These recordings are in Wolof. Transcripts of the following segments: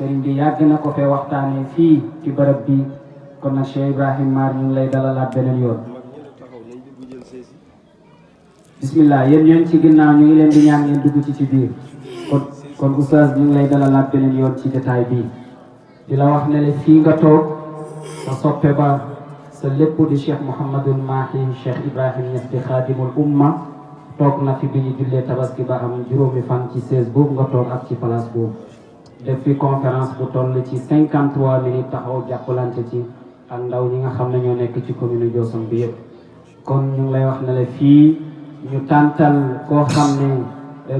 sëriñ bi yàgg na ko fee waxtaanee fii ci bërëb bi kon nag Cheikh Ibrahim Mar ñu ngi lay dalalaat beneen yoon. bismillah yéen ñooñ ci ginnaaw ñu ngi leen di ñaan ngeen dugg ci biir kon oustaz ñu ngi lay dalalaat beneen yoon ci jotaay bii di la wax ne le fii nga toog sa soppe ba sa lépp di Cheikh Mouhamadul Mahi Cheikh Ibrahim Niass di xaadimul umma toog na fi bi ñu jullee tabaski ba am juróomi fan ci 16 boobu nga toog ak ci place boobu def fi conférence bu toll ci 53 minutes taxaw jàppalante ci ak ndaw ñi nga xam ne ñoo nekk ci commune Diossong bi yëpp kon ñu ngi lay wax ne le fii ñu tàntal koo xam ne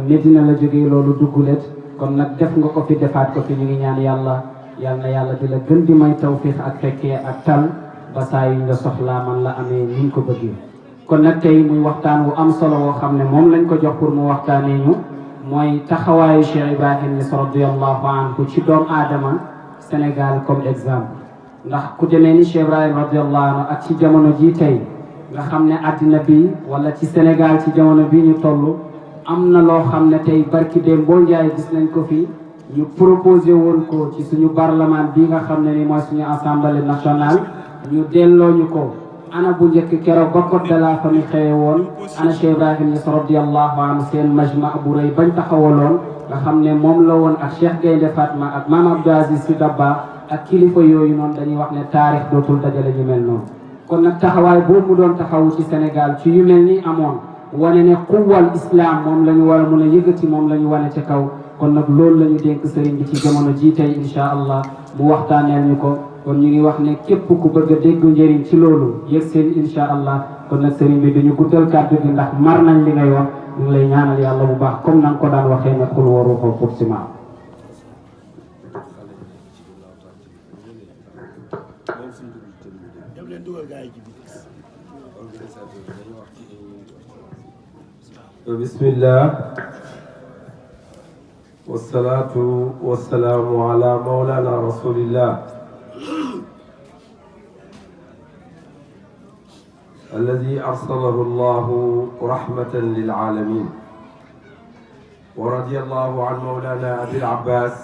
Medina la jógee loolu duggulet kon nag def nga ko fi defaat ko fi ñu ngi ñaan yàlla na yàlla di la gën di may tawfiix ak fekkee ak tal ba saa yu nga soxlaa man la amee ni ñu ko bëggee kon nag tey muy waxtaan wu am solo woo xam ne moom lañ ko jox pour mu waxtaanee ñu mooy taxawaayu Cheikh Ibrahim Niass radiyallahu anhu ci doomu aadama Sénégal comme exemple ndax ku demee ni Cheikh Ibrahim radiyallahu anhu ak ci jamono jii tey nga xam ne àddina bi wala ci Sénégal ci jamono bi ñu toll am na loo xam ne tey barki démb boo njaay gis nañ ko fi ñu proposé woon ko ci suñu parlement bi nga xam ne ni mooy suñu assemblée nationale ñu delloo ñu ko ana bu njëkk keroog ba code de la famille xëye woon ana Cheikh Ibrahim Niass radiyallahu anhu seen majma bu rëy bañ taxawaloon nga xam ne moom la woon ak Cheikh Gaynde Fatma ak Mame Abdou Aziz Sy Dabakh ak kilifa yooyu noonu dañuy wax ne taarix dootul dajale ñu mel noonu kon nag taxawaay boobu mu doon taxawu ci Sénégal ci yu mel ni amoon wane ne quwwal islam moom la ñu war a mën a yëkkati moom la ñu wane ci kaw kon nag loolu la ñu dénk sëriñ bi ci jamono jii tey incha allah mu waxtaaneel ñu ko kon ñu ngi wax ne képp ku bëgg a dégg njëriñ ci loolu yëg seen incha allah kon nag sëriñ bi dañu guddal kàddu gi ndax mar nañ li ngay wax ñu ngi lay ñaanal yàlla bu baax comme na nga ko daan waxee ne xul waru ko pour ciment. bismillah wassalatu wassalamu ala mawlana rasulillah الذي أرسله الله رحمة للعالمين ورضي الله عن مولانا أبي العباس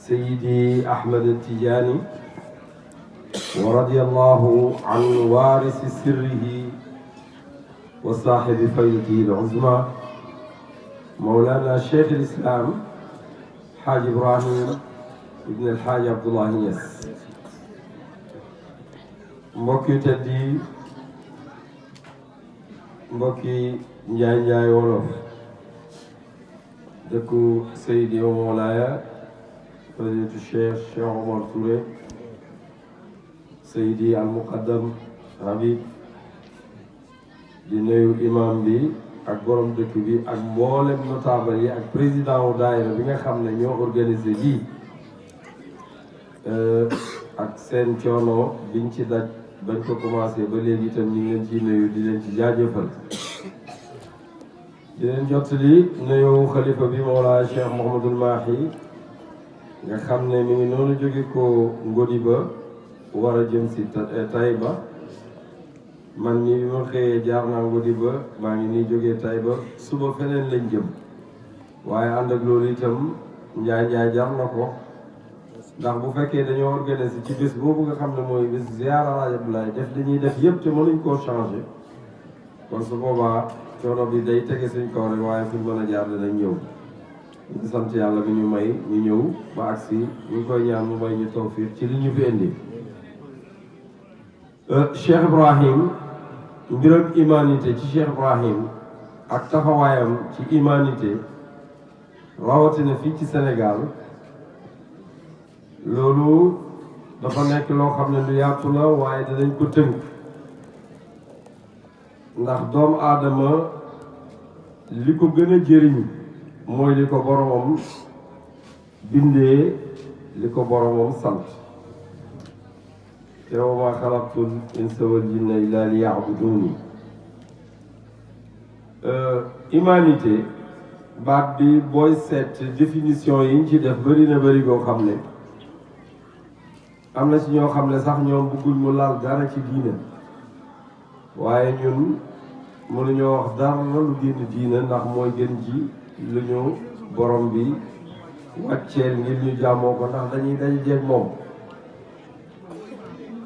سيدي أحمد التجاني ورضي الله عن وارث سره وصاحب فيضه العظمى مولانا شيخ الإسلام حاج إبراهيم ابن الحاج عبد الله نياس mbokki teddi mbokki Ndiaye Wolof dëkku Seydi wa Mawlaaya fadilatu Cheikh Omar Touré Seydi al Muqaddam Habib di nuyu imam bi ak borom dëkk bi ak mboolem notable yi ak président wu daayira bi nga xam ne ñoo organisé lii ak seen coono biñ ci daj bañ ko commencé ba léegi itam ñu ngi leen ci nuyu di leen ci jaajëfal di leen jottali nuyu xalifa bi Mawlaa Cheikh Mouhamadul Mahi nga xam ne mi ngi noonu jóge ko Ngodi ba war a jëm si Taïba man nii bi ma xëyee jaar naa Ngodi ba maa ngi nii jógee Taïba suba feneen lañ jëm waaye ànd ak loolu itam njaay jar na ko ndax bu fekkee dañoo organiser ci bés boobu nga xam ne mooy bés ziyaara Alaaji Abdoulaye dañuy def yëpp te mënuñ koo changé kon su boobaa coono bi day tege suñ kaw rek waaye fuñ mën a jaar danañ ñëw ñu sant yàlla bi ñu may ñu ñëw ba agsi ñu ngi koy ñaan mu may ñu tawfiq ci li ñu fi indi Cheikh Ibrahim mbiram humanité ci Cheikh Ibrahim ak taxawaayam ci humanité rawatina fii ci Sénégal loolu dafa nekk loo xam ne lu yaatu la waaye danañ ko tënk ndax doomu aadama li ko gën a jëriñ mooy li ko boromam bindee li ko boromam sant te wa maa xalaqtul insa wal jinna illa liya'buduni humanité baat bi booy seet définition yi ñu ci def bëri na bëri goo xam ne am na ci ñoo xam ne sax ñoom bëgguñ mu laal dara ci diina waaye ñun mënuñoo wax dara lu génn diina ndax mooy gën ji lu ñu borom bi wàcceel ngir ñu jaamoo ko ndax dañuy daje jeeg moom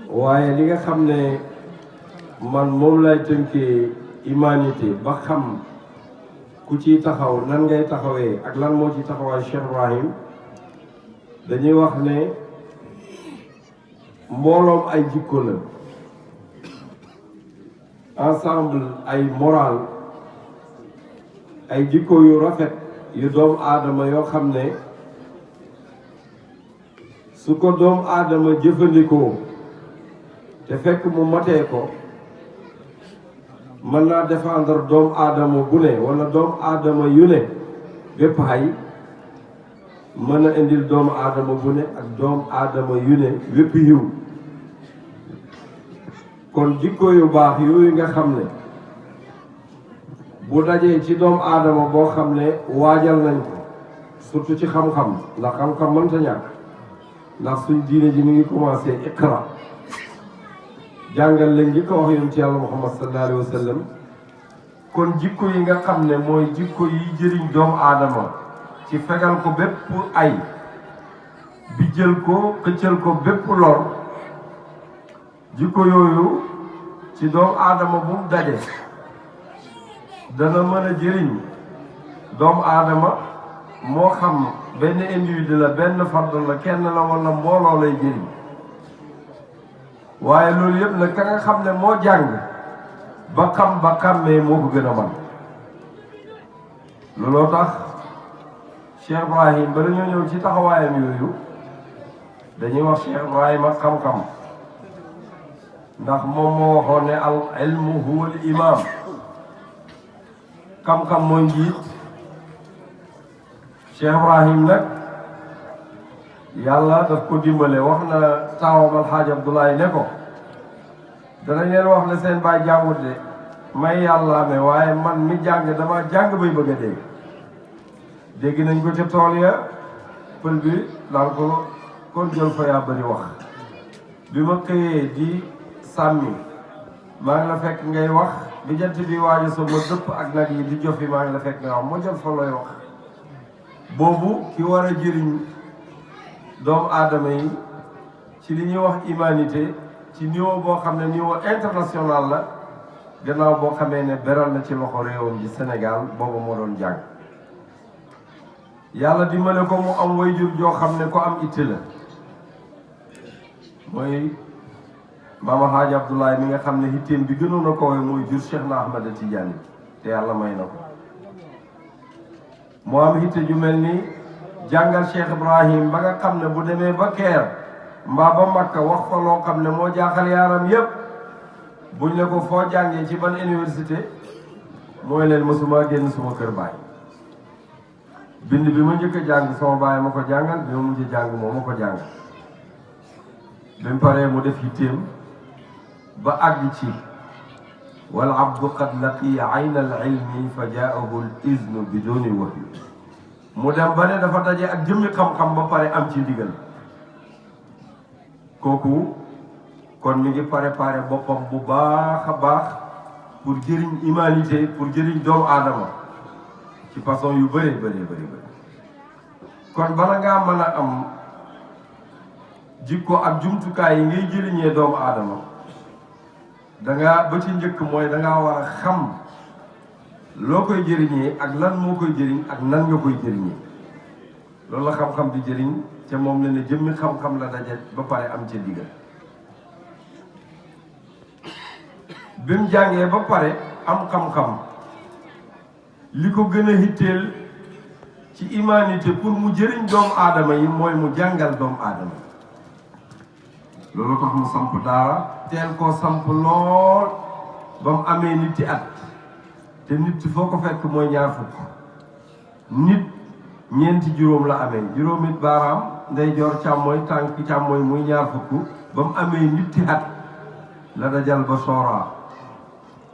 waaye li nga xam ne man moom lay tënkee humanité ba xam ku ciy taxaw nan ngay taxawee ak lan moo ci taxawaay Cheikh Ibrahim dañuy wax ne mbooloom ay jikko la ensemble ay moral ay jikko yu rafet yu doomu aadama yoo xam ne su ko doomu aadama jëfandikoo te fekk mu matee ko mën naa défendre doomu aadama bu ne wala doomu aadama yu ne bépp xay mën a indil doomu aadama bu ne ak doomu aadama yu ne wépp yiw kon jikko yu baax yooyu nga xam ne bu dajee ci doomu aadama boo xam ne waajal nañ ko surtout ci xam-xam ndax xam-xam mënta ñàkk ndax suñ diine ji mi ngi commencé iqra jàngal lañ njëkk ko wax yonent yàlla Muhammad sallallahu alayhi wa sallam kon jikko yi nga xam ne mooy jikko yi jëriñ doomu aadama ci fegal ko bépp ay bi jël ko xëccal ko bépp lor jikko yooyu ci doomu aadama bu mu daje dana mën a jëriñ doomu aadama moo xam benn individu la benn fard la kenn la wala mbooloo lay jëriñ waaye loolu yëpp nag ka nga xam ne moo jàng ba xam ba xàmmee moo ko gën a man looloo tax Cheikh Ibrahim ba dañoo ñëw ci taxawaayam yooyu dañuy wax Cheikh Ibrahim ak xam-xam ndax moom moo waxoon ne al ilmu huwa al imam xam-xam mooy njiit Cheikh Ibrahim nag yàlla daf ko dimbale wax na taawam alxaaj Abdoulaye ne ko danañ leen wax ne seen baay jàngut de may yàlla amee waaye man mi jàng dama jàng bay bëgg a dégg nañ ko ca tool ya pël bi daal ko kon jël fa yaa bëri wax bi ma xëyee di sàmmi maa ngi la fekk ngay wax bi jant bi waajo so ma dëpp ak nag yi di jofi maa ngi la fekk ngay wax ma jël fa looy wax boobu ki war a jëriñ doomu aadama yi ci li ñuy wax humanité ci niveau boo xam ne niveau international la gannaaw boo xamee ne beral na ci loxo réewam ji Sénégal boobu moo doon jàng yàlla dimbale ko mu am wayjur joo xam ne ko am itte la mooy Maama Hadj Abdoulaye mi nga xam ne itteem bi gënoon a ko mooy jur Cheikh na Ahmada Tidiane te yàlla may na ko moo am itte ju mel ni jàngal Cheikh Ibrahim ba nga xam ne bu demee ba Keer mbaa ba Makka wax fa loo xam ne moo jaaxal yaaram yépp buñ ne ko foo jàngee ci ban université mooy leen mësuma génn suma kër baay bind bi ma njëkk a jàng sama baay ma ko jàngal bi ma mujj jàng moom ma ko jàngal bi mu paree mu def yitteem ba àgg ci wal abdu qad laqiya ayna al ilmi fa jaahu al iznu biduni wahyi mu dem ba ne dafa daje ak jëmmi xam-xam ba pare am ci ndigal kooku kon mi ngi préparé boppam bu baax a baax pour jëriñ humanité pour jëriñ doomu aadama ci façon yu bëree bëri kon bala ngaa mën a am jikko ak jumtukaay yi ngay jëriñee doomu aadama dangaa ba ci njëkk mooy dangaa war a xam loo koy jëriñee ak lan moo koy jëriñ ak nan nga koy jëriñee loolu la xam-xam di jëriñ te moom la ne jëmmi xam-xam la daje ba pare am ca digal bi mu jàngee ba pare am xam-xam li ko gën a hitteel ci humanité pour mu jëriñ doomu aadama yi mooy mu jàngal doomu aadama loolu tax mu samp daara teel koo samp lool ba mu amee nitti at te nit foo ko fekk mooy ñaar fukk nit ñeenti juróom la amee juróomi baaraam ndeyjoor càmmooy tànk càmmooy muy ñaar fukk ba mu amee nitti at la dajal ba sooraa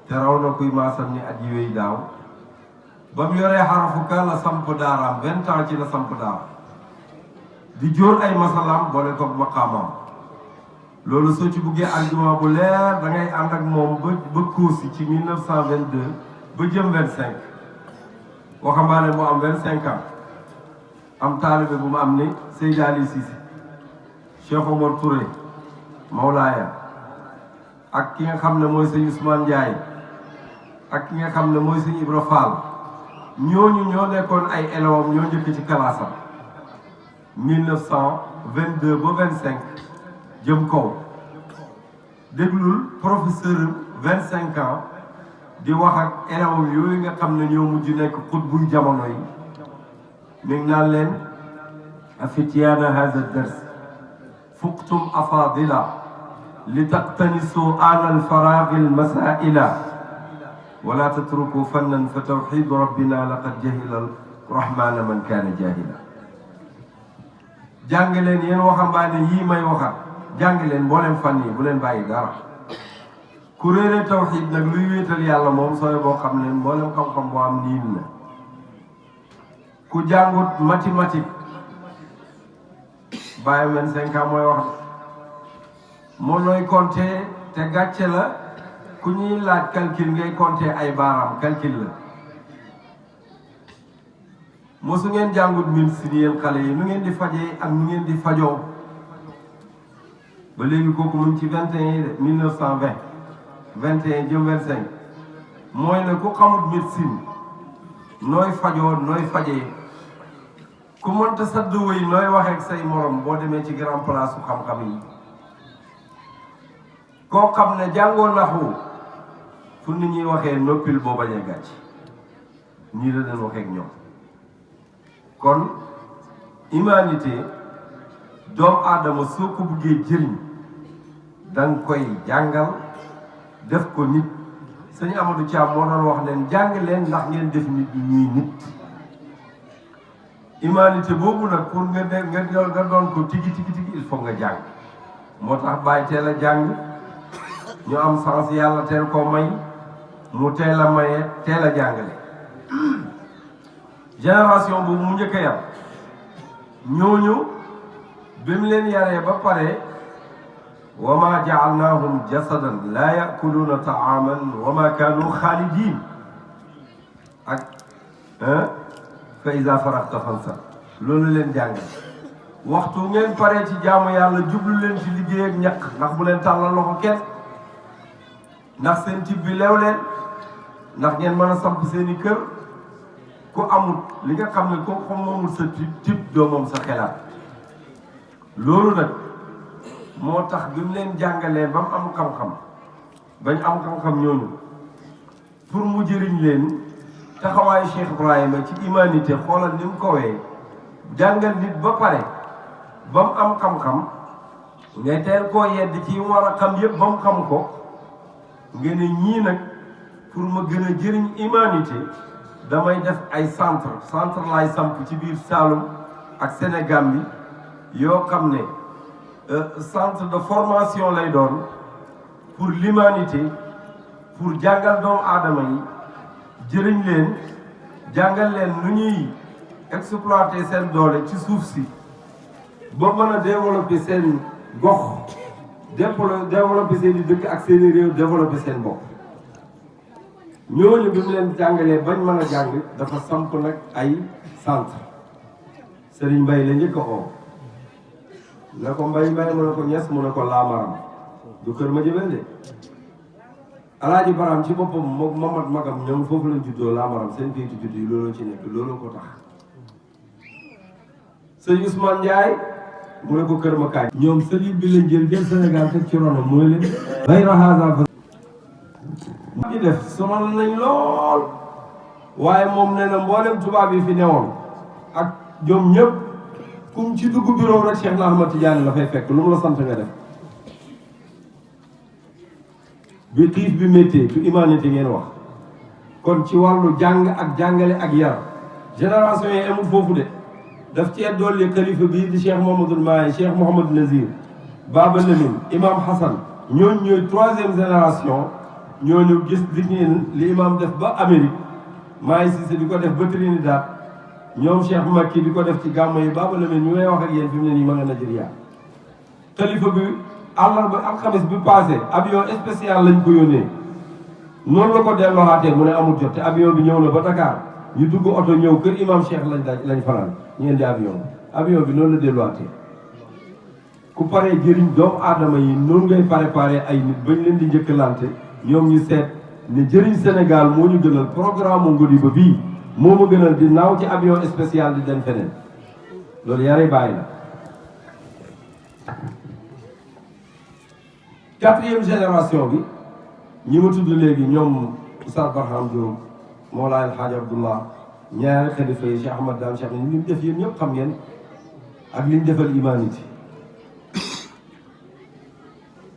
te raw na kuy maasam ni at yi wéy daaw ba mu yoree xarafu ka la samp daaraam 20 ans ci la samp daara di jóor ay masalaam boole ko maqaamam loolu soo ci buggee argument bu leer da ngay ànd ak moom ba Kossy ci 1922 ba jëm 25 waxambaane moo am 25 ans am taalibe bu ma am ni Seydi Ali Cissé Cheikh Omar Touré Mawlaaya ak ki nga xam ne mooy sëñ Ousmane Ndiaye ak ki nga xam ne mooy sëñ Ibra Fall ñooñu ñoo nekkoon ay élèves ñoo njëkk ci kalaasam 1922 ba 25 jëm kaw déglul professeur 25 ans di wax ak élèves yooyu nga xam ne ñoo mujj nekk xut buy jamono yi mi ngi naan leen afityaana hada dars fuqtum afadila li taqtanisu ana alfaragi almasaila wala tatruku fannan fa tawxidu rabbina laqad jahila rahmana man kaana jahila jàng leen yéen waxambaane yii may waxat jàng leen mboolem fan yi bu leen bàyyi dara ku réere tawxid nag luy wéetal yàlla moom sooy boo xam ne mboolem xam-xam boo am niin na ku jàngut mathématique bàyyi 25 ans mooy wax moo nooy compter te gàcce la ku ñuy laaj calcul ngay compter ay baaraam calcul la mosu ngeen jàngut médecine yéen xale yi nu ngeen di fajee ak nu ngeen di fajoo ba léegi kooku mu ngi ci 21 1920 21 jëm 25 mooy ne ku xamut médecine nooy fajoo nooy fajee ku mënta sadd wëy nooy waxee ak say morom boo demee ci grand place su xam-xam yi koo xam ne jàngoo naxu fu nit ñuy waxee noppil boo bañ a gàcc ñii la leen waxee ak ñoom kon humanité doomu aadama soo ko buggee jëriñ danga koy jàngal def ko nit sëñ Amadou Thiam moo doon wax leen jàng leen ndax ngeen def nit ñuy nit humanité boobu nag pour nga doon ko tigi il faut nga jàng moo tax bàyyi teel a jàng ñu am sens yàlla teel koo may mu teel a maye teel a jàngale génération boobu mu njëkk a yar ñooñu bi mu leen yaree ba pare wa ma jaalnaahum jasadan laa yakuluuna taaman wa ma kaanu xaalidin ak fa iza faraxta fansab loolu leen jàngal waxtu ngeen paree ci jaamu yàlla jublu leen ci liggéey ak ñaq ndax bu leen tàllal loxo kenn ndax seen tib bi leew leen ndax ngeen mën a samp seeni kër ku amul li nga xam ne ko xam moomul sa tib doo moom sa xelaat loolu nag moo tax bi mu leen jàngalee ba mu am xam-xam bañ am xam-xam ñooñu pour mu jëriñ leen taxawaayu Cheikh Ibrahima ci humanité xoolal ni mu ko wee jàngal nit ba pare ba mu am xam-xam nga teel koo yedd ci war a xam yëpp ba mu xam ko nga ne ñii nag pour ma gën a jëriñ humanité damay def ay centre laay samp ci biir Saloum ak Sénégal bi yoo xam ne centre de formation lay doon pour l'humanité pour jàngal doomu aadama yi jëriñ leen jàngal leen nu ñuy exploiter seen doole ci suuf si ba mën a développer seen gox développer seen i dëkk ak seen i réew développer seen bopp ñooñu bi mu leen jàngalee bañ mën a jàng dafa samp nag ay centre Serigne Mbaye la njëkk a oo ne ko Mbaye mu ne ko Ñas mu ne ko Laamaram du kër ma jëbel de Alaaji Baram ci boppam moom Mamat magam ñoom foofu lañ juddoo Laamaram seen kayitu judd yi looloo ci nekk looloo ko tax sëñ Ousmane Ndiaye mu ne ko kër ma kaay ñoom sëriñ bi lañ jël Sénégal teg ci ronam mooy leen bay raxaasa fa ñi def sonal nañ lool waaye moom nee na mboolem tubaab yi fi newoon ak ñoom ñëpp kum ci dugg bureau rek Cheikh Ahmad Tidiane la fay fekk lu mu la sant nga def bi xiif bi méttee tu humanité ngeen wax kon ci wàllu jàng ak jàngale ak yar génération yi amul foofu de daf cee dolli xalifa bii di Cheikh Mouhamadoul Mahi Cheikh Mouhamad Nazir Baba Lamine Imam Hassan ñooñu ñooy troisième génération ñooñu gis di ngeen li imam def ba Amérique Mahi Cissé di ko def ba Trinidad ñoom Cheikh Makki di ko def ci gàmmo yi Baba Lamine ñu ngay wax ak yéen fi mu ne nii ma nga Nigeria xalifa bi àllarba alxames bi passé avion spécial lañ ko yónnee noonu la ko dellooxaatee mu ne amul jot te avion bi ñëw na ba Dakar ñu dugg oto ñëw kër imam Cheikh lañ fanaan ñu indi avion bi noonu la delluwaatee ku paree jëriñ doomu aadama yi noonu ngay préparé ay nit bañ leen di njëkkalante ñoom ñu seet ne jëriñ Sénégal moo ñu gënal programme Ngodiba bii moo ma gënal di naaw ci avion spécial di dem feneen loolu yare bàyyi la 4e génération bi ñi ma tudd léegi ñoom Oustaz Barham Diop Mawlaay El Hadj Abdullah ñaari xalifa yi Cheikh Ahmad Dame Cheikh ni li mu def yéen ñëpp xam ngeen ak li ñu defal humanité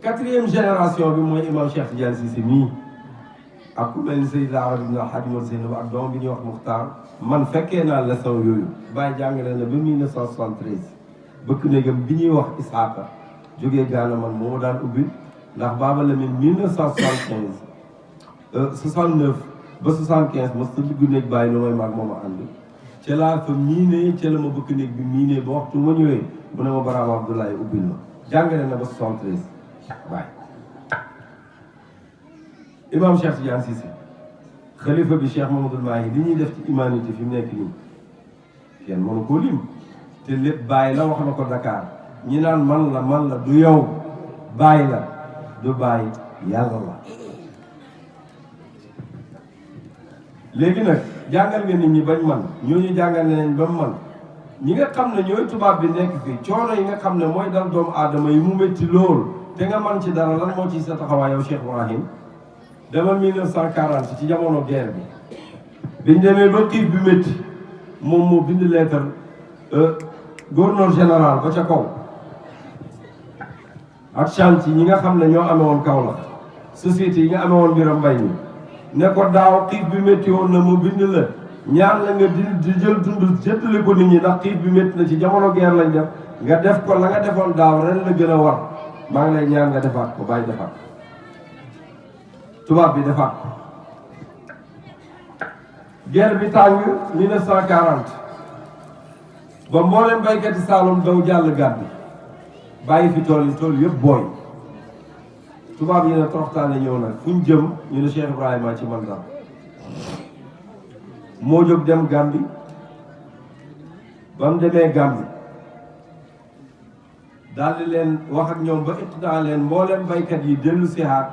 4e génération bi mooy imam Cheikh Tidiane Cissé mii ak ku mel ni Seydina Arabi ibn Alhaji Mor Seynab ak doom bi ñuy wax Muxtaar man fekkee naa leçon yooyu bàyyi jàngale na ba 1973 bëkk néegam bi ñuy wax Isaaka jógee Gaana man moo ma daan ubbi ndax Baaba Lamin 1975 69 ba 75 mos ta dugg néeg bàyyi lu may maag mooma ànd ca laa fa miinee ca la ma bëkk néeg bi miinee ba waxtu ma ñëwee mu ne ma Baraam Abdoulaye ubbil ma jàngale na ba 73 waaye imam Cheikh Tidiane Cissé xalifa bi Cheikh Mamadou Mahi li ñuy def ci humanité fi mu nekk nii kenn mënu koo lim te lépp bàyyi la wax na ko Dakar ñi naan man la du yow bàyyi la du bàyyi yàlla la léegi nag jàngal nga nit ñi bañ man ñooñu jàngal nañ ba man ñi nga xam ne ñooy tubaab bi nekk fii coono yi nga xam ne mooy dal doomu aadama yi mu métti lool te nga man ci dara lan moo ci sa taxawaay yow Cheikh Ibrahim demal 1940 ci jamono guerre bi biñ demee ba xiif bi métti moom moo bind lettre gouverneur général ba ca kaw ak chantier ñi nga xam ne ñoo amee woon kaw la société yi nga amee woon mbiram mbay mi ne ko daaw xiif bi métti woon na mu bind la ñaan la nga di jël dund séddale ko nit ñi ndax xiif bi métti na ci jamono guerre lañ def nga def ko la nga defoon daaw ren la gën a war maa ngi lay ñaan nga defaat ko bàyyi defaat tubaab bi defaat ko guerre bi tàng 1940 ba mboolem baykat yi Saalum daw jàll gàddu bàyyi fi tool yëpp booy tubaab yi ne toroxtaane ñëw nag fu ñu jëm ñu ne Cheikh Ibrahima ci man dara moo jóg dem Gàmbi ba mu demee Gàmbi daal di leen wax ak ñoom ba ittidaan leen mboolem baykat yi dellu sihaat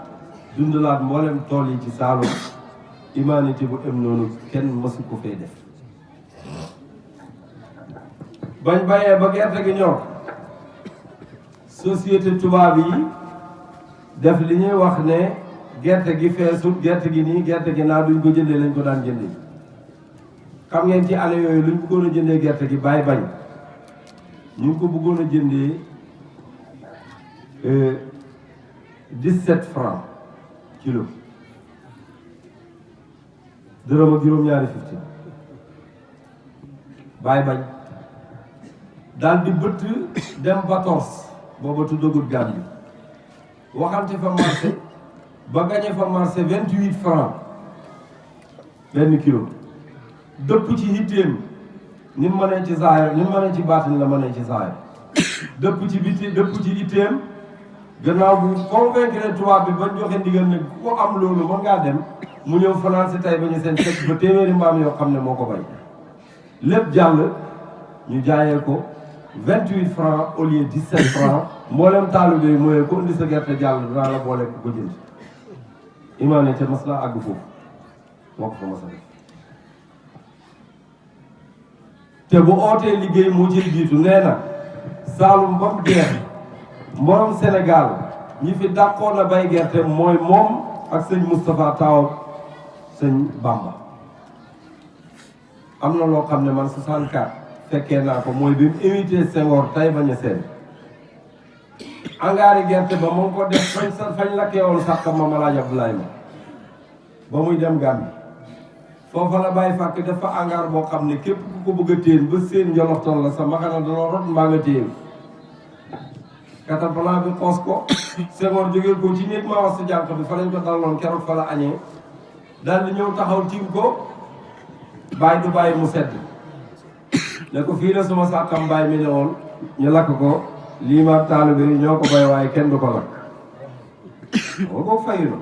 dundalaat mboolem tool yi ci Saalum humanité bu em noonu kenn mësu ko fee def bañ bayee ba gerte gi ñor société tubaab yi def li ñuy wax ne gerte gi feesul gerte gi nii gerte gi naa duñ ko jëndee lañ ko daan jëndee xam ngeen ci année yooyu luñ bëggoon a jëndee gerte gi bàyyi bañ ñu ngi ko bëggoon a jëndee 17 francs kilo dërëm ak juróom-ñaari 50 bàyyi bañ daal di bëtt dem 14 booba tuddagut Gàmbi waxante fa marché ba gañe fa marché 28 francs benn kilo dëpp ci hitteem ni mu mënee ci saayir ni mu mënee ci baatin la mënee ci saayir dëpp ci biti dëpp ci hitteem gannaaw bu convaincre tubaab bi bañ joxe ndigal ne ku ko am loolu mën ngaa dem mu ñëw fanaan si tey ba ñu seen fekk ba téeméeri mbaam yoo xam ne moo ko bay lépp jàll ñu jaayee ko 28 francs au lieu 17 francs mboolem taalibe yi mooy ko indi sa gerte jàll dinaa la boole ko jënd imaam te mas laa àgg foofu moo ko fa mas a def te bu ootee liggéey moo ciy jiitu nee na Saalum ba mu jeex mborom Sénégal ñi fi dàqoon a bay gerte mooy moom ak sëñ Moustapha Taw sëñ Bamba am na loo xam ne man 64 fekkee naa ko mooy bi mu invité Senghor tay bañ a seen angaari gerte ba moo ko def fañ lakkee woon sàq ma Malaaj Abdoulaye ma ba muy dem Gàmbi foofa la bàyyi fàkk dafa angaar boo xam ne képp ku ko bëgg a téen ba seen njoloxtoon la sa maxana dana rot mbaa nga téen katapalaa bi xoos ko Senghor jógee ko ci néeg maa wax sa jànq bi fa lañ ko daloon keroog fa la añee daal di ñëw taxaw tiim ko bàyyi du bàyyi mu sedd ne ko fii la suma sàkkam bàyyi mi ne woon ñu lakk ko lii ma taalibe yi ñoo ko bay waaye kenn du ko lakk moo ko fayu na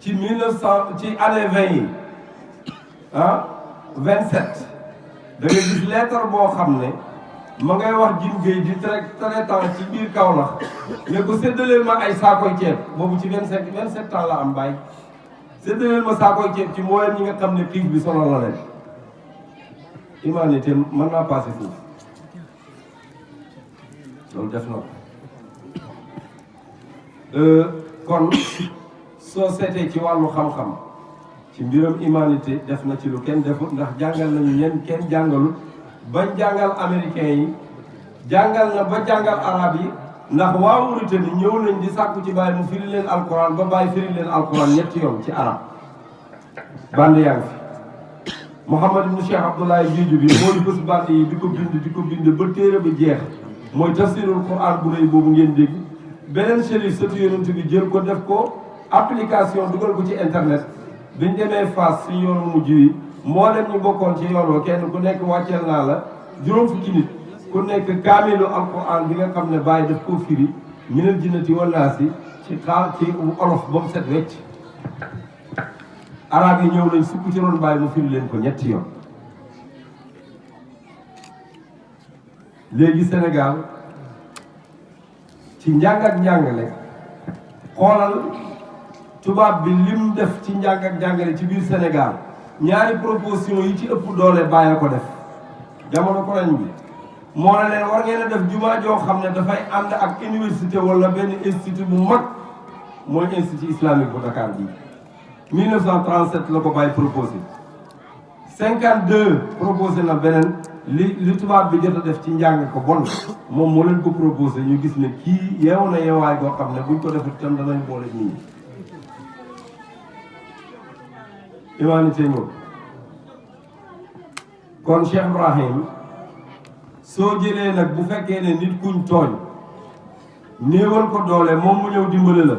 ci 1900 ci année 20 yi 27 da nga gis lettre boo xam ne ma ngay wax Jim Gueye di traitant ci biir Kaolack ne ko séddaleel ma ay saakoy ceeb boobu ci 27 ans la am bàyyi séddaleel ma saakoy ceeb ci mboolem ñi nga xam ne xiif bi sonal na leen. humanité mën naa passé foofu loolu def na ko kon soo seetee ci wàllu xam-xam ci mbiram humanité def na ci lu kenn defut ndax jàngal nañu ñenn kenn jàngalul bañ jàngal américain yi jàngal na ba jàngal arab yi ndax waa Mauritanie ñëw nañ di sàkku ci bàyyi mu firi leen alquran ba bàyyi firi leen alquran ñetti yoon ci arab band yaa ngi fi Mouhamad ibn Cheikh Abdoulaye Diédhiou bi moo di bés band yi di ko bind ba téere ba jeex mooy tafsirul quran bu rëy boobu ngeen dégg beneen chérif sëtu yonent bi jël ko def ko application dugal ko ci internet biñ demee Fass si yoonu mujj yi mboolem ñu bokkoon ci yoon wa kenn ku nekk wàcceel naa la juróom fukki nit ku nekk kaamilu alquran bi nga xam ne bàyyi daf koo firi minal jinnati wan naasi ci olof ba mu set wecc arab yi ñëw nañ sukk ci ron bàyyi mu firi leen ko ñetti yoon. léegi Sénégal ci njàng ak njàngale xoolal tubaab bi lim def ci njàng ak njàngale ci biir Sénégal ñaari proposition yi ci ëpp doole bàyyi ko def jamono koreñ bi moo ne leen war ngeen a def jumaa joo xam ne dafay ànd ak université wala benn institut bu mag mooy institut islamique bu Dakar bii 1937 la ko bàyyi proposé 52 proposé na beneen li tubaab bi jot a def ci njàng ko bon moom moo leen ko proposé ñu gis ne kii yeewu na yeewaay goo xam ne buñ ko defut tam danañ boole nit ñi humanité ñëw kon Cheikh Ibrahim soo jëlee nag bu fekkee ne nit kuñ tooñ néewal ko doole moom mu ñëw dimbale la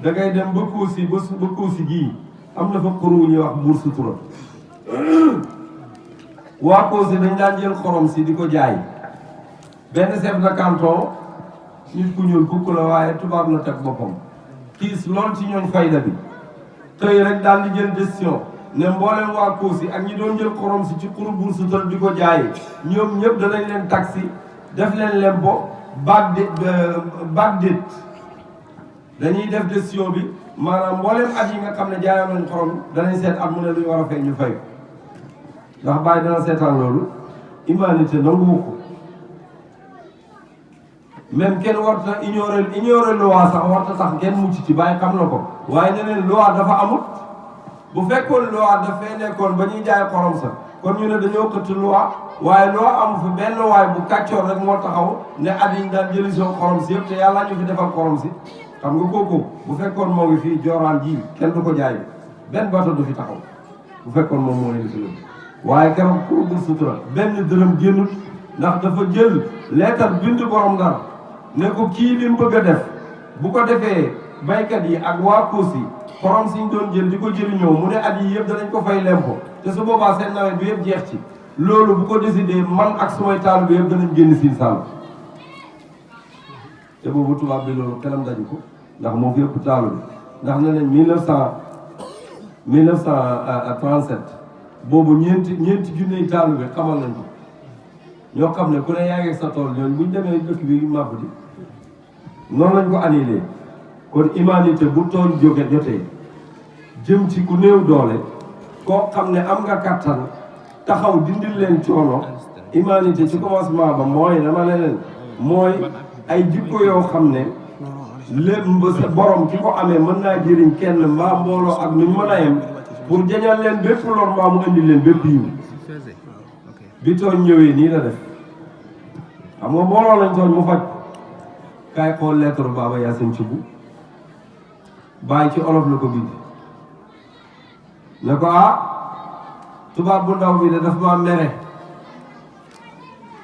da ngay dem ba Koosi gii am na fa xur wu ñuy wax Buur Sutura waa Koosi dañ daan jël xorom si di ko jaay benn chef de canton nit ku ñuul kukk la waaye tubaab la teg boppam kiis lool ci ñooñ fayda bi tey rek daal di jël décision ne mboolem waa Koosi ak ñi doon jël xorom si ci xuru Buur Sutura di ko jaay ñoom ñëpp danañ leen taxi def leen lempo bagdét dañuy def décision bi maanaam mboolem at yi nga xam ne jaayoon nañ xorom danañ seet at mu ne lu ñu war a fay ñu fay ndax bàyyi dana seetaan loolu humanité nanguwu ko même kenn warta ignorer loi sax warta tax kenn mucc ci bàyyi xam na ko waaye neneen loi dafa amut bu fekkoon loi dafay nekkoon ba ñuy jaay xorom sax kon ñu ne dañoo xëtt loi waaye loo amu fi benn waay bu kàccoor rek moo taxaw ne at yi ñu daan jëli soo xorom si yëpp te yàlla ñu fi defal xorom si xam nga kooku bu fekkoon moo ngi fii jooraan ji kenn du ko jaay benn bato du fi taxaw bu fekkoon moom moo leen fi waaye keroog pour Buur Sutura benn dërëm génnut ndax dafa jël leetar bind borom Ndar ne ko kii li mu bëgg a def bu ko defee baykat yi ak waa Koosi xorom siñ doon jël di ko jëriñoo mu ne at yi yëpp danañ ko fay lempo te su boobaa seen nawet bi yëpp jeex ci loolu bu ko décidé man ak sumay taal bi yëpp danañ génn Siin Saalum te boobu tubaab bi loolu xelam daju ko ndax moo fi ëpp taalu bi ndax ne nañ 1937 boobu ñeenti junney taalu bi xamal nañ ko ñoo xam ne ku ne yaa ngi sa tool ñooñu buñ demee dëkk bi màbb di noonu lañ ko annulé kon humanité bu tool jóge jotee jëm ci ku néew doole koo xam ne am nga kattan taxaw dindil leen coono humanité ci commencement ba mooy dama ne leen mooy ay jikko yoo xam ne lépp sa borom ki ko amee mën naa jëriñ kenn mbaa mbooloo ak nuñ mën a yem pour jañal leen bépp lor mbaa mu indi leen bépp yiw bi tooñ ñëwee nii la def xam nga mbooloo lañ tooñ mu faj kaay xool lettre Baba Yacine Thioub bàyyi ci olof la ko bind ne ko tubaab bu ndaw bi de daf ma mere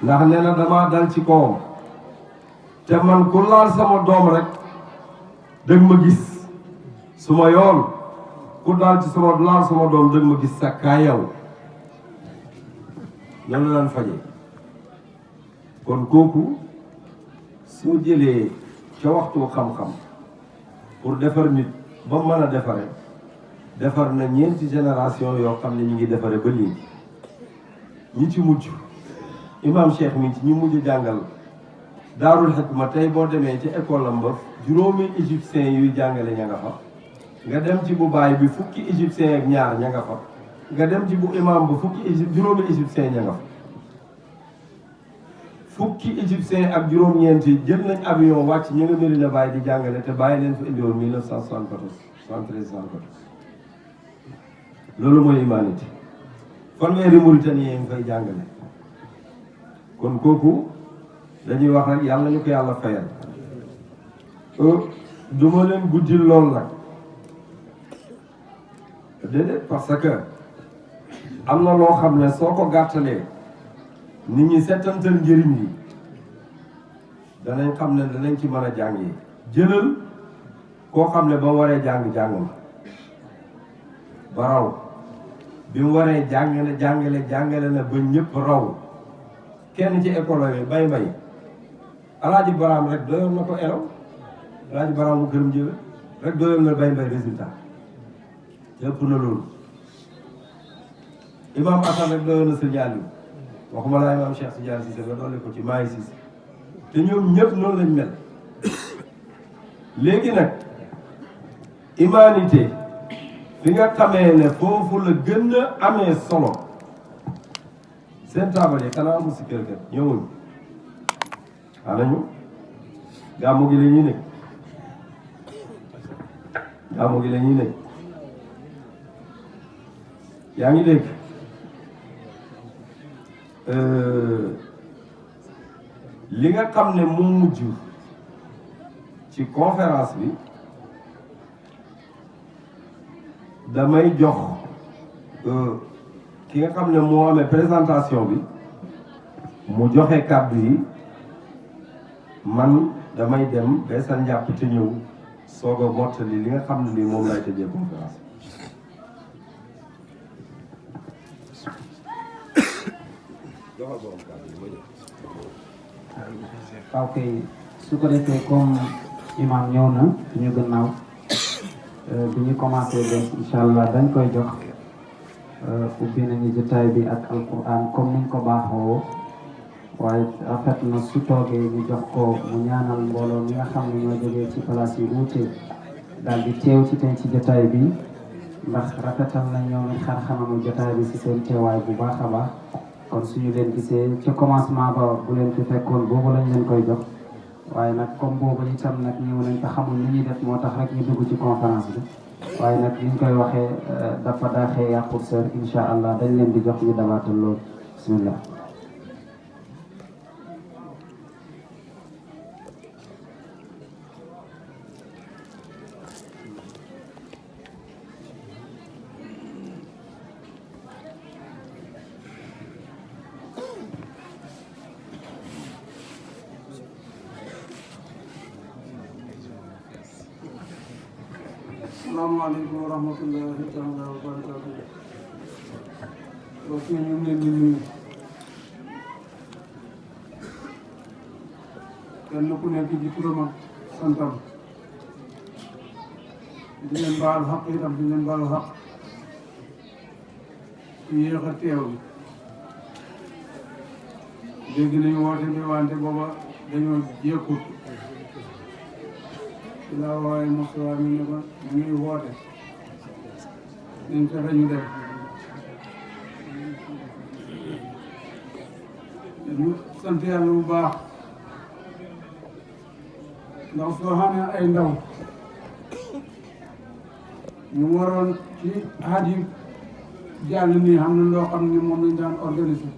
ndax nee na dama dal ci kawam te man ku laal sama doom rek dëgg ma gis su ma yoon ku daal ci laal sama doom dëgg ma gis sa kaa yow nan la daan fajee kon kooku soo jëlee ca waxtu xam-xam pour defar nit ba mën a defare defar na ñeenti génération yoo xam ne ñu ngi defare ba léegi ñi ci mujj imam Cheikh mi ci ñi mujj jàngal daarul xikma tey boo demee ci école am ba juróomi égyptien yuy jàngale ña nga fa nga dem ci bu baay bi fukki égyptien ak ñaar ña nga fa nga dem ci bu imam ba juróomi égyptien ña nga fa fukki égyptien ak juróom-ñeenti jël nañ avion wàcc ñu nga Medina Baye di jàngale te bàyyi leen fa indiwoon 1974 73 loolu mooy humanité fanweeri Mauritanie yi ngi fay jàngale kon kooku dañuy wax rek yàlla ñu ko yàlla fayal du ma leen guddil lool nag déedéet parce que am na loo xam ne soo ko gàttalee nit ñi settantal njëriñ yi danañ xam ne danañ ci mën a jàngee jëlal koo xam ne ba mu waree jàng na ba raw bi mu waree jàngale na ba ñëpp raw kenn ci école yi bay alaaji baraam rek doyoon na ko elaw alaaji baraam mu gërëm jëwe rek doyoon na bay résultat yëpp na loolu imam Assane rek doyoon na sëñ Aliou waxuma laa imam Cheikh Tidiane Cissé ba doole ko ci maayi Cissé te ñoom ñëpp noonu lañ mel léegi nag humanité fi nga xamee ne foofu la gën a amee solo seen taabal yi xanaa amul si kër kër ñëwuñ anañu gàmmu gi la ñuy nekk gàmmu gi la ñuy nekk yaa ngi dégg li nga xam ne moo mujj ci conférence bi damay jox ki nga xam ne moo amee présentation bi mu joxe kàddu yi man damay dem ba sa njàpp te ñëw soog a mottali li nga xam ne nii moom lay tëjee conférence waaw kay su ko defee comme imam ñëw na suñu gannaaw bi ñu commencé des incha allah dañ koy jox ubbi nañu jotaay bi ak alquran comme niñ ko baaxoo waaye rafet na su toogee ñu jox ko mu ñaanal mbooloo mi nga xam ne ñoo jógee ci place yi wuute daal di teew ci tey ci jotaay bi ndax rafetal na ñoom it xar-xanamu jotaay bi si seen teewaay bu baax a baax kon suñu leen gisee ca commencement ba bu leen fi fekkoon boobu lañ leen koy jox waaye nag comme boobu itam nag ñëw nañ te xamul ni ñuy def moo tax rek ñu dugg ci conférence bi waaye nag liñ koy waxee dafa daaxee yàqul sër incha allah dañ leen di jox ñu dabaatal loolu bismillah asalaamaaleykum wa rahmatullahi taala wa barakaatu mbokk yi ñu ngi leen di nuyu kenn ku nekk ci turam ak santam di leen baalu xaq itam di leen baalu xaq yéex a teew dégg nañu woote bi wante booba dañoo jékkut ci laa waaye Moussa mi ne ko ñu ngi woote nañ fexe ñu def ñu sant yàlla bu baax ndax soo xamee ay ndaw ñu waroon ci at yi jàll nii xam na loo xam ne moom lañ daan organiser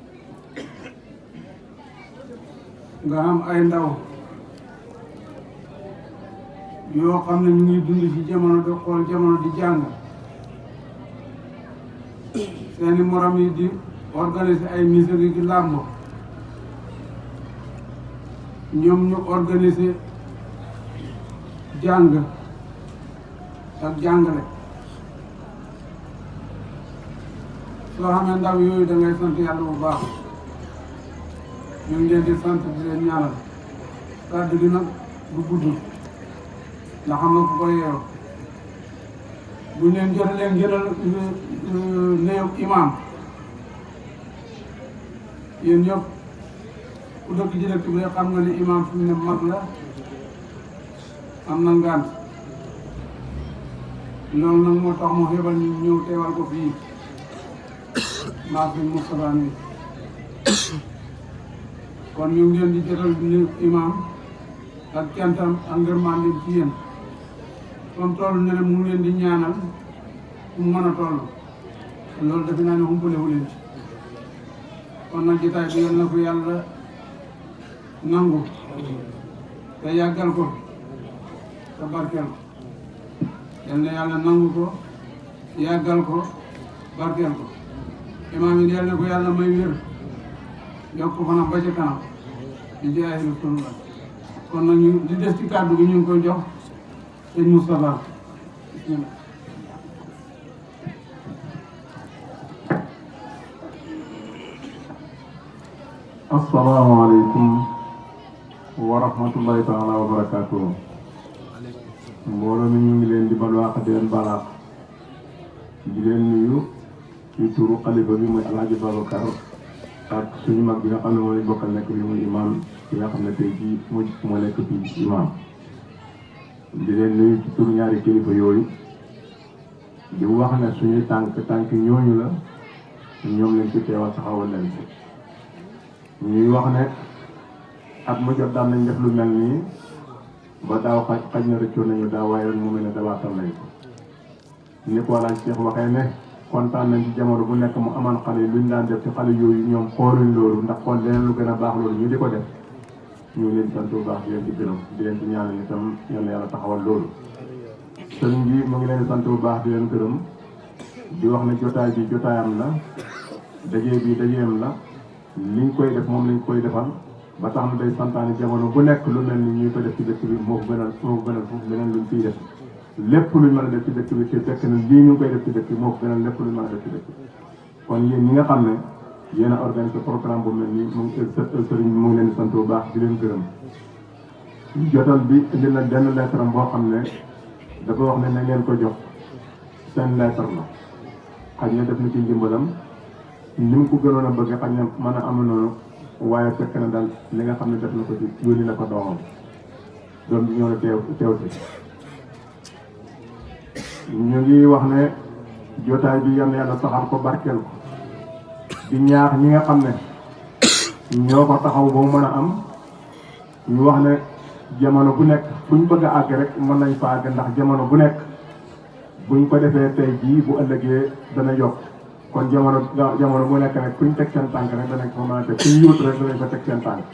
nga am ay ndaw yoo xam ne ñu ngi dund ci jamono di xool jamono di jàng seeni morom yi di organiser ay misiri di làmb ñoom ñu organiser jàng ak jàngale soo xamee ndaw yooyu da ngay sant yàlla bu baax ñu ngi leen di sant di leen ñaanal kàddu gi nag du gudd ndax xam nga ku ko yeew buñ leen jotalee ngënal néew imaam yéen ñëpp ku dëkk ci dëkk bi xam nga ne imaam fi mu ne mag la am na ngànt loolu nag moo tax mu xebal ñu ñëw teewal ko fii maa fi Moustapha nii kon ñu ngi leen di jotal ni imaam ak cantam ak ngërmande ci yéen comme toll ne mu ngi leen di ñaanal fu mu mën a toll loolu defe naa ne umpalewu leen ci kon nag jotaay bi yal na ko yàlla nangu te yàggal ko te barkeel ko yal na yàlla nangu ko yàggal ko barkeel ko imaam yi yal na ko yàlla may wér yokk ko fanam ba ca kanam di jaay Rasulullah kon nag ñu di des ci kàddu gi ñu ngi koy jox sëñ Moustapha bismillah. asalaamaaleykum wa rahmatullahi taala wa barakaatuhu mbooloo mi ñu ngi leen di balwaax di leen balaax di leen nuyu ci turu xalifa bi muy Alaaji Babacar ak suñu mag bi nga xam ne moo leen bokkal nekk bi muy imam bi nga xam ne tey jii moo nekk fii imam di leen nuyu ci turu ñaari kilifa yooyu di wax ne suñuy tànk ñooñu la ñoom leen ci teewal taxawal leen ci ñuy wax ne at mu jot daan nañ def lu mel nii ba daaw xaj na rëccoon nañu daaw waaye ren mu mel ne dabaatal nañ ko ni ko laaj Cheikh waxee ne kontaan nañ ci jamono bu nekk mu amaan xale yi luñ daan def ci xale yooyu ñoom xooluñ loolu ndax xool leneen lu gën a baax loolu ñu di ko def ñu ngi leen sant bu baax di leen ci gërëm di leen ci ñaanal itam yal na yàlla taxawal loolu sëriñ bi mu ngi leen sant bu baax di leen gërëm di wax ne jotaay bi jotaayam la dajee bi dajeem la liñ koy def moom lañ koy defal ba tax na day santaane jamono bu nekk lu mel ni ñuy ko def ci dëkk bi moo ko gënal foofu leneen luñ fiy def lépp luñ mën a def ci dëkk bi te fekk na lii ñu ngi koy def ci dëkk bi moo ko gënal lépp luñ mën a def ci dëkk bi kon yéen ñi nga xam ne yéen a organisé programme bu mel nii mu ngi sëriñ bi mu ngi leen di sant bu baax di leen gërëm jotal bi indi na benn lettre am boo xam ne dafa wax ne na ngeen ko jox seen lettre la xaj na def na ci njëmbalam ni mu ko gënoon a bëgg xaj na mën a am noonu waaye fekk na daal li nga xam ne def na ko ci yónni na ko doomam doom bi ñëw na teew si ñu ngi wax ne jotaay bi yal na yàlla saxal ko barkeel ko di ñaax ñi nga xam ne ñoo ko taxaw ba mu mën a am ñu wax ne jamono bu nekk buñ bëgg a àgg rek mën nañ fa àgg ndax jamono bu nekk buñ ko defee tey jii bu ëllëgee dana yokk kon jamono bu nekk rek fuñ teg seen tànk rek danañ ko mën a teg fuñ yuut rek danañ fa teg seen tànk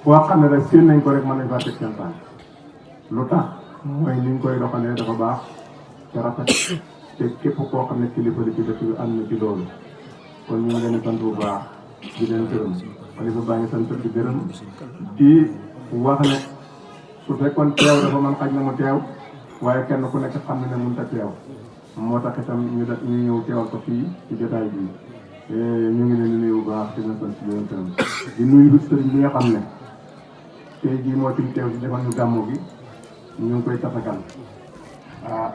boo xam ne rek séen nañ ko rek mën nañ faa teg seen tànk lu tax mooy ni ñu koy doxalee dafa baax te rafet te képp koo xam ne kilifa li ci dëkk bi am na ci loolu kon ñu ngi leen di sant bu baax di leen gërëm xalifa baa ngi sant di gërëm di wax ne su fekkoon teew dafa man xaj na mu teew waaye kenn ku nekk xam ne ne mënut a teew moo tax itam ñu ñëw teewal ko fii ci jotaay bi ñu ngi leen di nuyu bu baax di leen sant di leen gërëm di nuyu sëriñ bi nga xam ne tey jii moo fi teew ci defal ñu gàmmu gi ñu ngi koy tatagal waaw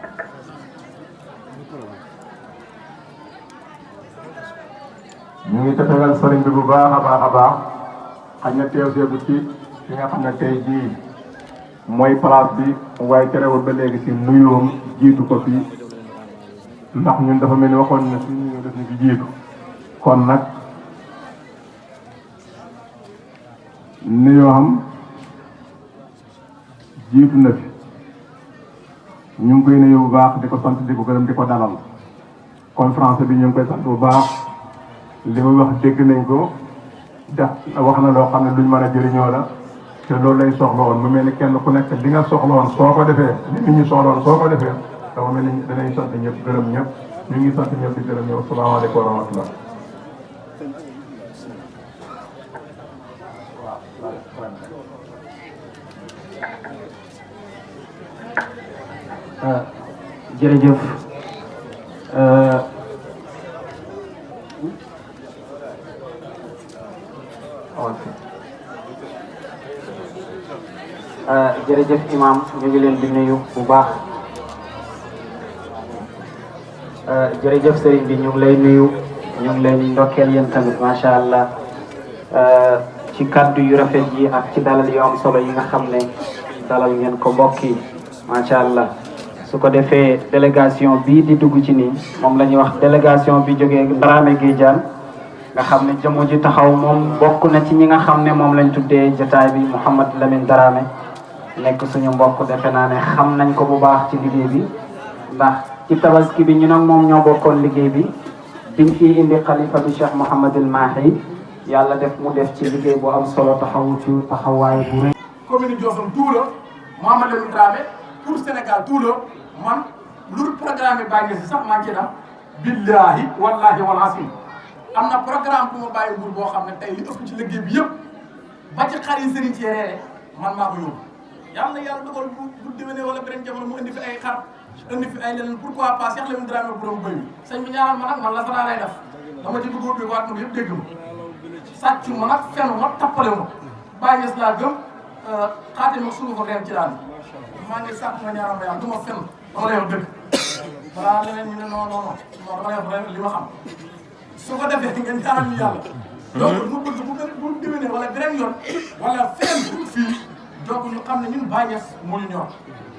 ñu ngi tatagal sëriñ bi bu baax a baax a baax xaj na teew seegu ci fi nga xam ne tey jii mooy place bi waaye terewul ba léegi si nuyoom jiitu ko fii ndax ñun dafa mel ni waxoon na si nuyoo def na fi jiitu kon nag nuyoo am jiitu na fi ñu ngi koy nuyu bu baax di ko sant di ko gërëm di ko dalal conférence bi ñu ngi koy sant bu baax li muy wax dégg nañ ko def wax na loo xam ne luñ mën a jëriñoo la te loolu lay soxla woon mu mel ni kenn ku nekk li nga soxla woon soo ko defee li nit ñi soxla woon soo ko defee dama mel ni danañ sant ñëpp gërëm ñëpp ñu ngi sant ñëpp di gërëm ñëpp asalaamaaleykum wa rahmatullah jërëjëf jërëjëf imam ñu ngi leen di nuyu bu baax jërëjëf sëriñ bi ñu ngi lay nuyu ñu ngi leen ndokkeel yéen tamit macha allah ci kaddu yu rafet yi ak ci dalal yu am solo yi nga xam ne dalal ngeen ko mbokk yi macha allah su ko defee délégation bii di dugg ci nii moom la ñuy wax délégation bi jógee Dramé Guédiane nga xam ne jëmu ji taxaw moom bokk na ci ñi nga xam ne moom lañ tuddee jotaay bi Mouhamed Lamine Dramé nekk suñu mbokk defe naa ne xam nañ ko bu baax ci liggéey bi ndax ci tabaski bi ñu nag moom ñoo bokkoon liggéey bi biñ fi indi xalifa bi Cheikh Mouhamadul Mahi yàlla def mu def ci liggéey bu am solo taxawu ci taxawaay bu rëy. commune Diossone tout la Mouhamed Lamine Dramé pour Sénégal tout la man lu programme yi bàyyi nga si sax maa ngi ci dem billahi wallahi wal asim am na programme bu ma bàyyi nguur boo xam ne tey li ëpp ci liggéey bi yëpp ba ci xar yi sëriñ ci reere man maa ko yóbbu yàlla na yàlla dogal bu déwénee wala beneen jamono mu indi fi ay xar indi fi ay leneen pourquoi pas Cheikh Lamine Dramé borom bëy sëñ bi ñaanal ma nag man la sanaa lay def dama ci dugg bi waat na yëpp dégg ma sàccu ma nag fenu ma tappale ma bàyyi ñes laa gëm xaati ma suufa reen ci daan maa ngi sàkk nga ñaanal ma yàlla du ma fen dama lay wax dëgg balaa leneen ñu ne non non non dama lay wax li ma xam su ko defee nga ñaanal ñu yàlla donc mu bëgg bu déwénee wala beneen yoon wala feneen fii donc ñu xam ne ñun Baye Niass moo ñu ñor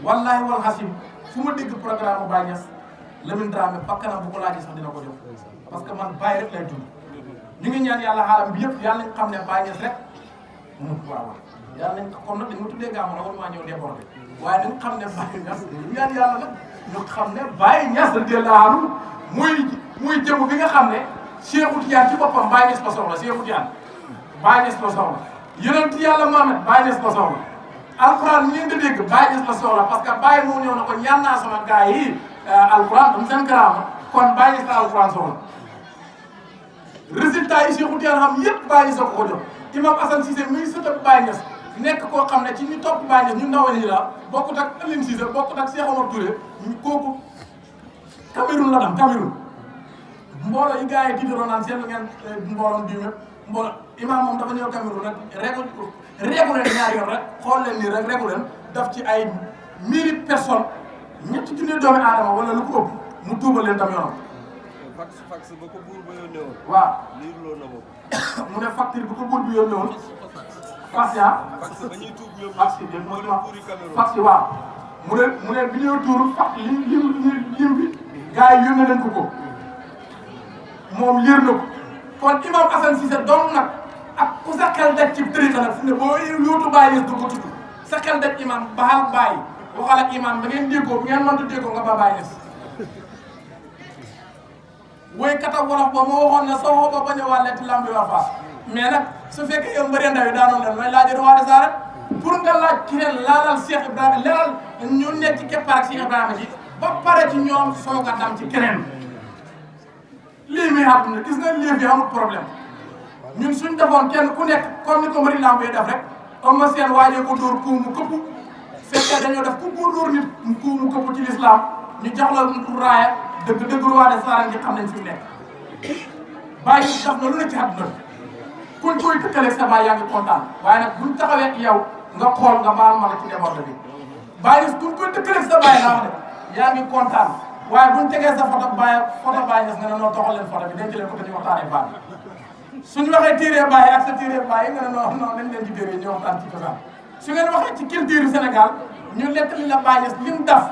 wallahi wal xasim fu ma dégg programme Baye Niass Lamine Dramé bakkanam bu ko laajee sax dina ko jox parce que man Baye rek lay dund ñu ngi ñaan yàlla xaalam bi yëpp yàlla nañ xam ne Baye Niass rek waaw yàlla nañ kon nag dañ ma tuddee gàmmu nag maa ñëw débordé waaye nañ xam ne Baye Niass ñu ñaan yàlla nag ñu xam ne Baye Niass radiyallahu anhu muy jëm bi nga xam ne Cheikhou Tidiane ci boppam Baye Niass la soxla Cheikhou Tidiane Baye Niass la soxla yonent yàlla Mohamed Baye Niass la soxla alquran ngeen di dégg Baye Niass la soxla parce que Baye moo ñëw na ko ñaan naa sama gars yi alquran dam seen karaama kon Baye Niass la alquran soxla résultat yi Cheikhou Tidiane xam yëpp Baye Niass ko jox imam Assane Cissé muy sëtëb Baye Niass nekk koo xam ne ci ñu topp Baye Niass ñu ndaw yi la bokkut ak Aline Cissé bokkut ak Cheikh Omar Touré kooku Cameroun la dem Cameroun mbooloo yi gars yi tiitaroo naan seen ngeen mbooloom diw yëpp mbooloo imam moom dafa ñëw Cameroun rek réegu leen ñaari yoon rek xool leen nii rek réegu leen daf ci ay 1000 personnes ñetti junni doomi aadama wala lu ko ëpp mu tuubal leen tam yoonam. fax ba ko buur ba yónnee woon. waaw liirloo na ma mu ne facture bu ko buur bi yónnee woon. fax ya fax ba ñuy tuub ñoom fax yi dégg nga fax yi waaw mu ne bi ñuy tuur fax lim bi gars yi yónnee nañ ko moom liir na ko kon imam Assane Cissé doom nag ak ku sa xel daj ci tariqa nag fu ne boo yóotu Baye Niass du ko tudd sa xel daj imam baxal Baye waxal ak imam ba ngeen déggoo bu ngeen mënta déggoo nga ba Baye Niass woy kata wolof ba moo waxoon ne soo ba bañ a wàlleeti lamb yi war faas mais nag su fekkee yow mbëri ndaw yi daanoon leen may laaj roi des arènes pour nga laaj keneen laalal Cheikh Ibrahima leeral ñu nekk ci keppaar ak Cheikh Ibrahima ji ba pare ci ñoom soog a dam ci keneen lii muy àdduna gis nga lii bi amul problème ñun suñ defoon kenn ku nekk comme ni ko mbëri lamb yi def rek comme ma seen waajee ko dóor kuu mu këpp fekkee dañoo def ku ko dóor nit kuu mu këpp ci l'islam ñu jox la raaya dëgg roi des arènes gi xam nañ fi mu nekk bàyyi def na lu ne ci àdduna kuñ koy tëkkaleeg sa baay yaa ngi kontaan waaye nag buñ taxawee ak yow nga xool nga baal ma la ci déborde bi bàyyi kuñ koy tëkkaleeg sa baay laa wax de yaa ngi kontaan waaye buñ tegee sa photo baay nga ne noo toxal leen photo bi denc leen ko dañuy waxtaanee baay suñu waxee téere baay ak sa téere baay nga ne non nañ leen ci téere ñu waxtaan ci cosaan su ngeen waxee ci culture Sénégal ñu lekk li la Baye Niass lim daf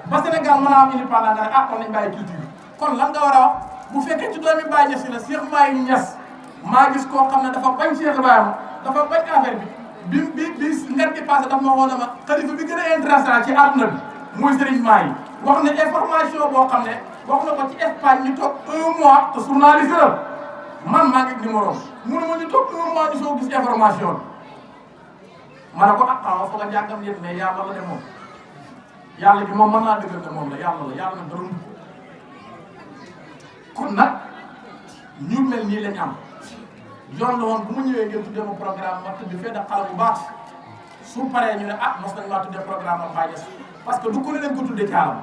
ba Sénégal mën a am indépendance nga ne ah kon nañ bàyyi culture kon lan nga war a wax bu fekkee ci doomi Baye Niass yi la Cheikh Maye Niass maa gis koo xam ne dafa bañ Cheikh Ibrahima dafa bañ affaire bi ngan di passé daf ma woon ma xalifa bi gën a intéressant ci àdduna bi muy Serigne Maye wax ne information boo xam ne wax na ko ci Espagne ñu toog 1 mois te journaliste la man maa ngi numéro mënu ma ñu toog 1 mois ñu soo gis information ma ne ko ah xaw ma foog a jàngam yëpp mais yàlla la de moom yàlla gi moom mën naa dëggal ne moom la yàlla na dara kon nag ñu mel nii lañ am yoon la woon bu mu ñëwee ngeen tuddee ma programme ma tudd fee da xale bu baax su paree ñu ne ah mos nañ maa tuddee programme am Baye Niass parce que du ko ne leen ko tuddee caalam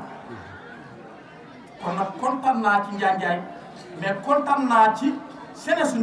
kon nag kontaan naa ci Ndiaye mais kontaan naa ci Sénégal.